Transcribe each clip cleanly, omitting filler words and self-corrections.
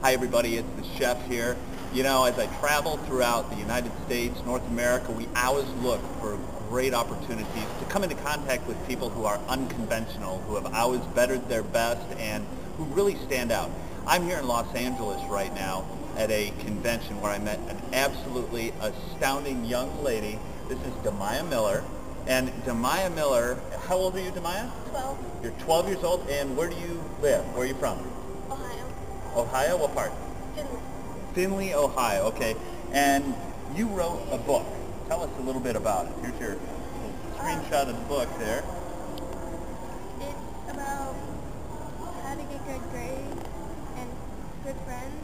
Hi everybody, it's the chef here. You know, as I travel throughout the United States, North America, we always look for great opportunities to come into contact with people who are unconventional, who have always bettered their best, and who really stand out. I'm here in Los Angeles right now at a convention where I met an absolutely astounding young lady. This is Demaya Miller. And Demaya Miller, how old are you, Demaya? 12. You're 12 years old, and where do you live? Where are you from? Ohio. Ohio? What part? Finley. Finley, Ohio. Okay. And you wrote a book. Tell us a little bit about it. Here's your screenshot of the book there. It's about how to get good grades and good friends,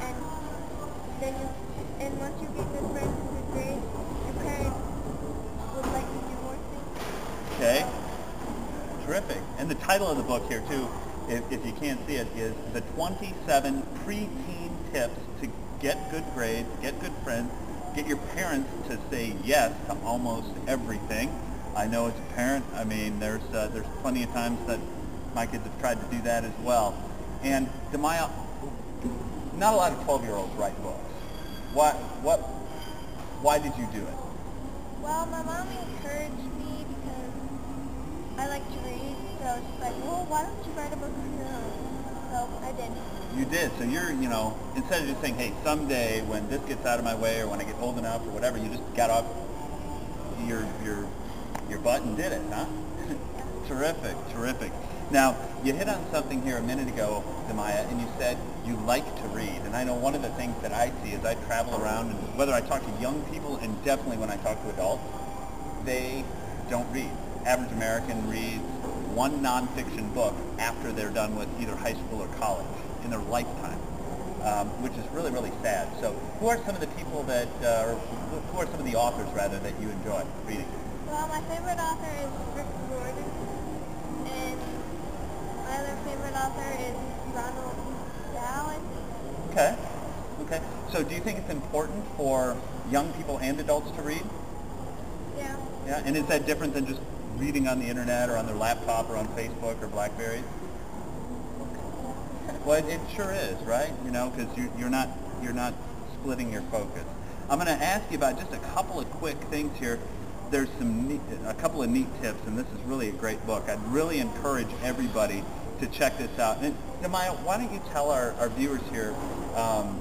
and once you get good friends and good grades, your parents would let you do more things. Okay. Terrific. And the title of the book here, too, if you can't see it, is The 27 Preteen Tips to Get Good Grades, Get Good Friends, Get Your Parents to Say Yes to Almost Everything. I know as a parent, I mean, there's plenty of times that my kids have tried to do that as well. And Demaya, not a lot of 12-year-olds write books. Why did you do it? Well, my mom encouraged me because I like to read, so she's like, well, why don't you write a book of your own? So I did. You did. So you're, instead of just saying, hey, someday when this gets out of my way or when I get old enough or whatever, you just got off your butt and did it, huh? Terrific, terrific. Now, you hit on something here a minute ago, Demaya, and you said you like to read. And I know one of the things that I see as I travel around, and whether I talk to young people and definitely when I talk to adults, they don't read. Average American reads one nonfiction book after they're done with either high school or college in their lifetime, which is really, really sad. So who are some of the people that, or who are some of the authors, rather, that you enjoy reading? Well, my favorite author is Rick Riordan, and my other favorite author is Ronald Dow, I think. Okay. Okay. So do you think it's important for young people and adults to read? Yeah. Yeah. And is that different than just reading on the internet or on their laptop or on Facebook or BlackBerry? Well, it sure is, right? Because you're not splitting your focus. I'm going to ask you about just a couple of quick things here. There's a couple of neat tips, and this is really a great book. I'd really encourage everybody to check this out. And Demaya, why don't you tell our viewers here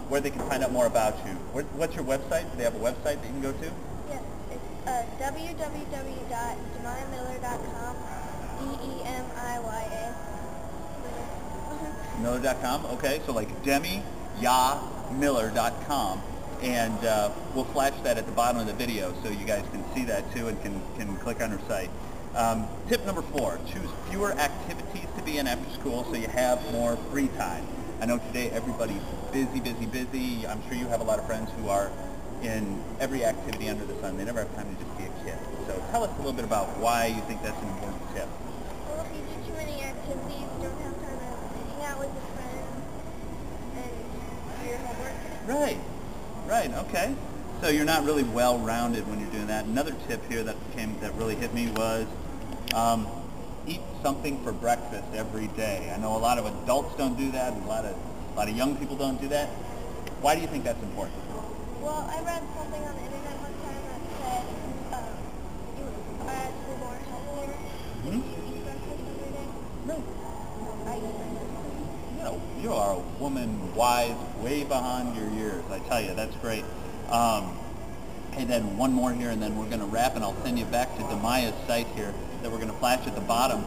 where they can find out more about you? What's your website? Do they have a website that you can go to? Yes, it's www.demayamiller.com, DEMIYA. Miller.com, okay, so like DemiyaMiller.com, and we'll flash that at the bottom of the video so you guys can see that too and can click on her site. Tip number 4, choose fewer activities to be in after school so you have more free time. I know today everybody's busy, busy, busy. I'm sure you have a lot of friends who are in every activity under the sun. They never have time to just be a kid. So tell us a little bit about why you think that's an important tip. Well, if you do too many activities, you don't have time to hang out with your friends and do your homework. Right, okay. So you're not really well-rounded when you're doing that. Another tip here that really hit me was eat something for breakfast every day. I know a lot of adults don't do that, and a lot of young people don't do that. Why do you think that's important? Well, I read something on the internet one time that said you are actually more healthier if you eat breakfast every day. No. I eat breakfast. You are a woman wise, way behind your years. I tell you, that's great. And then one more here, and then we're going to wrap, and I'll send you back to Demaya's site here that we're going to flash at the bottom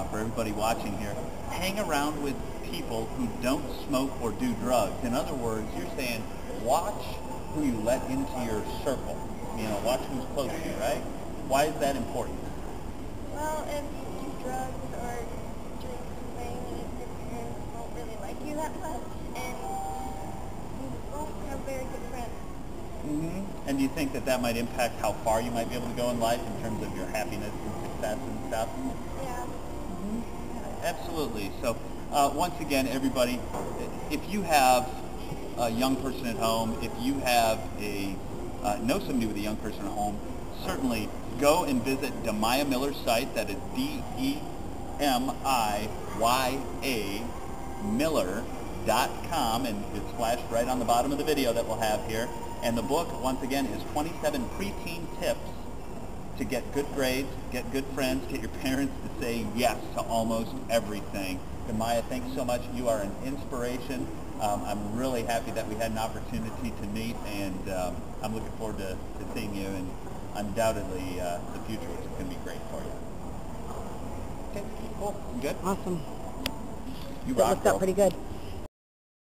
for everybody watching here. Hang around with people who don't smoke or do drugs. In other words, you're saying watch who you let into your circle. Watch who's close to you, right? Why is that important? Well, if you do drugs or drink something, your parents won't really like you that much, and you won't have very good friends. Mm-hmm. And do you think that might impact how far you might be able to go in life in terms of your happiness and success and stuff? Yeah. Mm-hmm. Yeah, absolutely. So once again, everybody, if you have a young person at home, if you have know somebody with a young person at home, certainly go and visit Demaya Miller's site. That is DEMIYA Miller.com. preteens.com, and it's flashed right on the bottom of the video that we'll have here. And the book, once again, is 27 preteen tips to get good grades, get good friends, get your parents to say yes to almost everything. And Maya, thanks so much. You are an inspiration. I'm really happy that we had an opportunity to meet, and I'm looking forward to seeing you, and undoubtedly the future is going to be great for you. Okay, cool. You good? Awesome. You That rock, worked out girl. pretty good.